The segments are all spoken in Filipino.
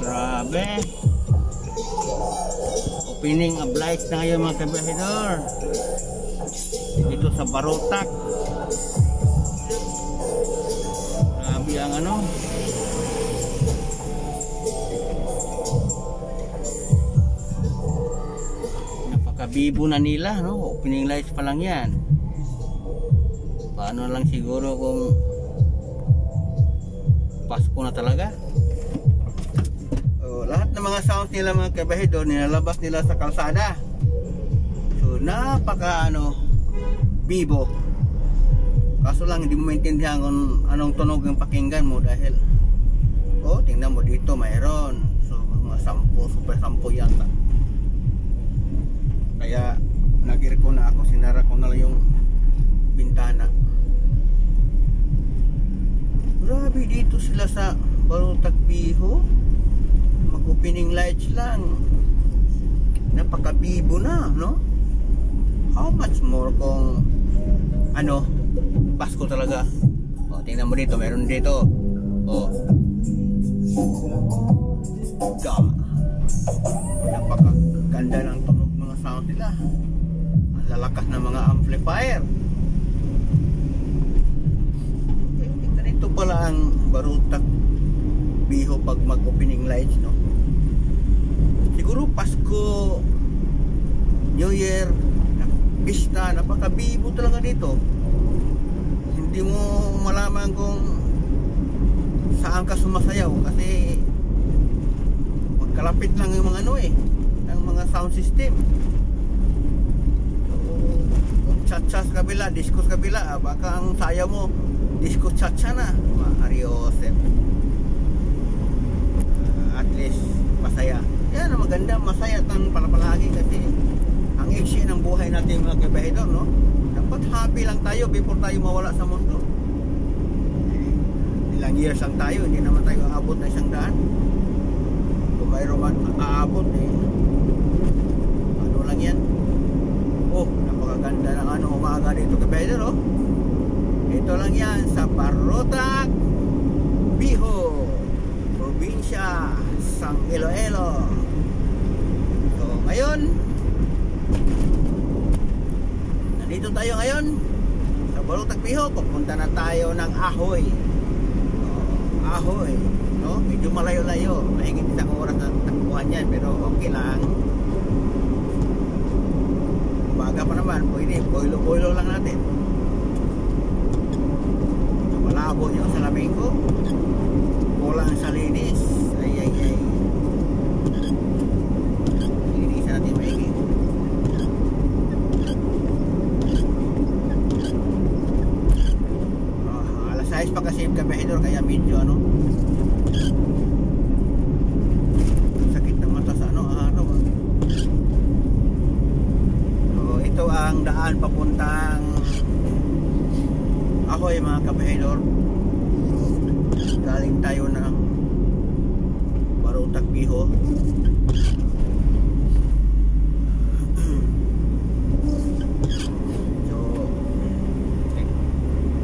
Grabe. Opening of lights na ngayon mga kabahidor. Dito sa Barotac. Grabe ang ano. Napakabibo na nila, no? Opening lights pa lang yan. Paano lang siguro kung Pasko na talaga. Lahat ng mga sounds nila mga kabahidor nilalabas nila sa kalsada. So napaka bibo. Kaso lang hindi mo maintindihan kung anong tunog yung pakinggan mo dahil tingnan mo dito mayroon. So mga 10, super 10 yata. Kaya nag-ir ko na ako, sinara ko na lang yung bintana. Grabe dito sila sa Barotac Biho. Mag-opening lights lang. Napakabibo na, no? How much more kung Pasko talaga. Tingnan mo dito, meron dito. Napakaganda ng tunog mga sound nila. Ang lalakas ng mga amplifier. Ganito pala ang Barotac Biho pag mag-opening lights, no? Siguro Pasko, New Year, Pista, napakabibo talaga dito. Hindi mo malaman kung saan ka sumasayaw kasi magkalapit lang yung mga ng mga sound system. So, kung cha-cha sa kabila, disco sa kabila, baka ang sayaw mo disco cha-cha na, Mariosep. At least masaya. Yan ang maganda, masaya tang palagi kasi ang iksi ng buhay natin mga kabahidor, no? Dapat happy lang tayo before tayo mawala sa mundo. Ilang years lang tayo, hindi naman tayo aabot na 100. Kung mayroon man aabot ano lang yan. Napakaganda ng umaga dito kabahidor, ito lang yan sa Barotac Biho, probinsya Sang Iloilo. So ngayon nandito tayo ngayon sa Barotac Biho. Pupunta na tayo ng Ahoy. Ahoy, no? Medyo malayo-layo, mahigit 1 oras na takbuhan yan, pero okay lang. Umaga pa naman, pwede boilo-boilo lang natin. Malabo yung salamin ko, kulang sa linis. Ay linisan natin maigi. Alas 6 pa kasi yung kabahidor, kaya medyo sakit ng mata sa araw. So ito ang daan papuntang Ahoy mga kabahidor. Galing tayo ng Barotac Biho. So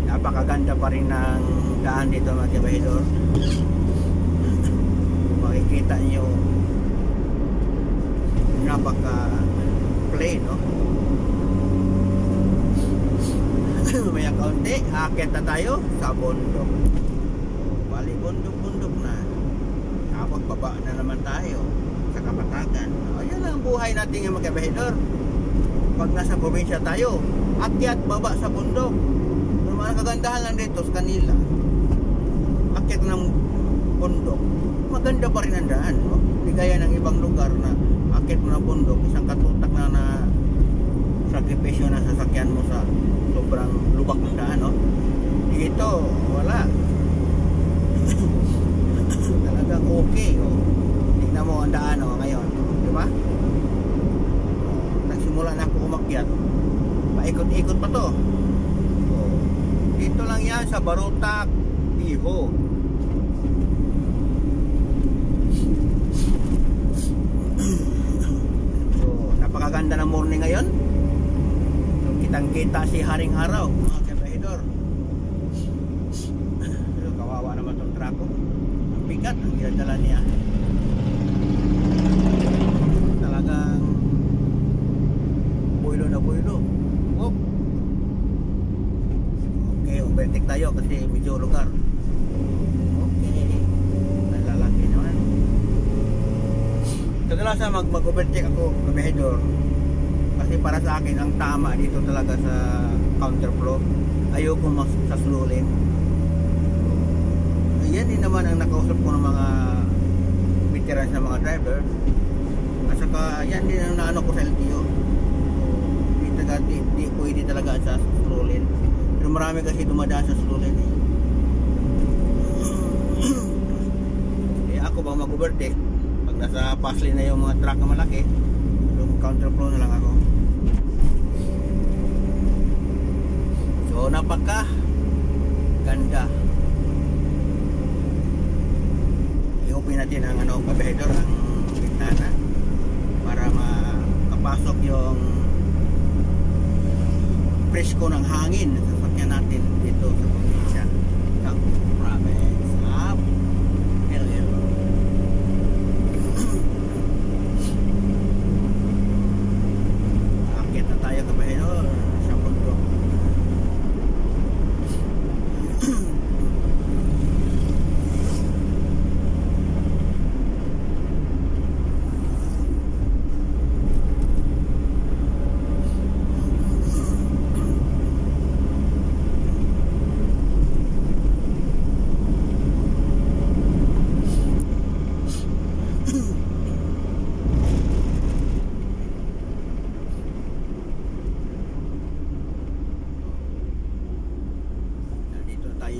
napakaganda pa rin ng daan dito mga kabahidor. Makikita nyo napaka plain, no? Maya kaunti, akit na tayo sa bundok. Bali bundok-bundok na. Tapos baba na naman tayo sa Kapatagan. Ayan ang buhay natin yung mga kabahidor. Pag nasa probinsya tayo, akyat baba sa bundok. Pero mga kagandahan lang dito sa kanila, akyat ng bundok, maganda pa rin ang daan, no? Di gaya ng ibang lugar na akyat mo ng bundok, isang katutak na sakripisyo na sasakyan mo sa sobrang lubak ng daan, no? Dito wala. Talagang okay, tingnan mo ang daan, ngayon, di ba? Nagsimula na ako umakyat, paikot-ikot pa to. Dito lang yan sa Barotac Iho. So, napakaganda ng morning ngayon. So, kitang-kita si Haring Araw, mga kabahidor. So, kawawa naman itong trako. Ang bigat ang ginadala niya. Talagang builo na builo. Oh. Okay, overtake tayo kasi medyo lugar. Okay. Nalalaki naman. Kadalasan mag-overtake ako, kabahidor. Kasi para sa akin, ang tama dito talaga sa counterflow. Ayoko sa slow lane. Yan din naman ang nakausap ko ng mga veterans na mga driver. At saka yan din ang naano ko sa LTO. Di pwede talaga sa slow lane. Pero marami kasi dumadaan sa slow lane eh. Ako bang mag-overtake pag nasa fast lane na yung mga truck na malaki, yung counterflow na lang ako. So napaka ganda. I-open natin ang kabahidor, ang bintana para makapasok yung presko ng hangin sa sasakyan natin dito sa probinsya ng province of Iloilo. Akit na tayo kabahidor sa bundok.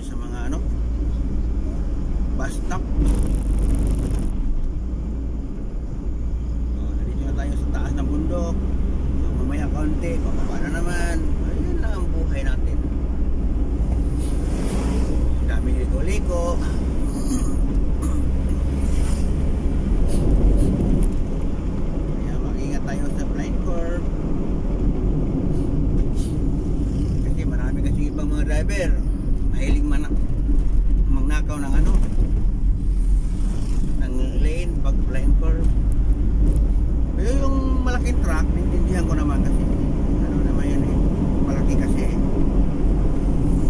Sa mga bus stop. So, nandito na tayo sa taas ng bundok. So, mamaya kaunti, pababa na naman. Ayun lang ang buhay natin. Daming liko-liko. Kaya mag-ingat tayo sa blind curve. Kasi marami kasi ibang mga driver mahilig magnakaw ng ng lane pag blind curve. Pero yung malaking truck, naintindihan ko naman kasi naman yun eh, malaki kasi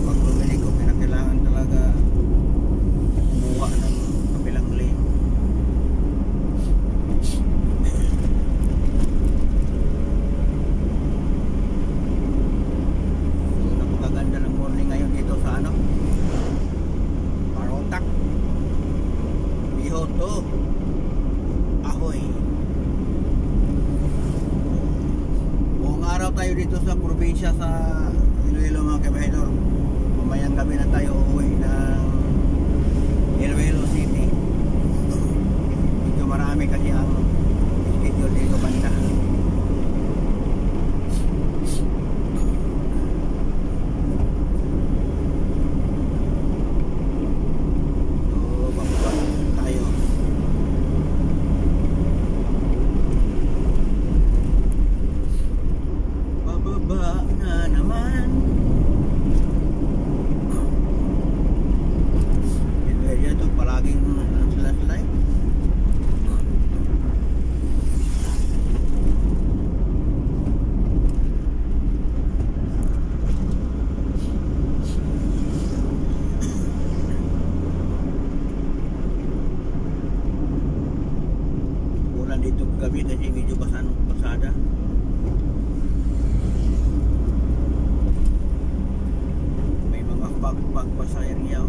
pag bumili ko, kailangan talaga kumuha ng kabilang lane. So napakaganda ng morning ngayon dito sa Parotac, Ihoto, Ahoy. Buong araw tayo dito sa probinsya sa Iloilo mga kabahidor. Mamayang gabi na tayo uuwi ng Iloilo City. Medyo marami kasi ang schedule dito banda. Dito gabi kasi medyo pasada. May mga pag sa area.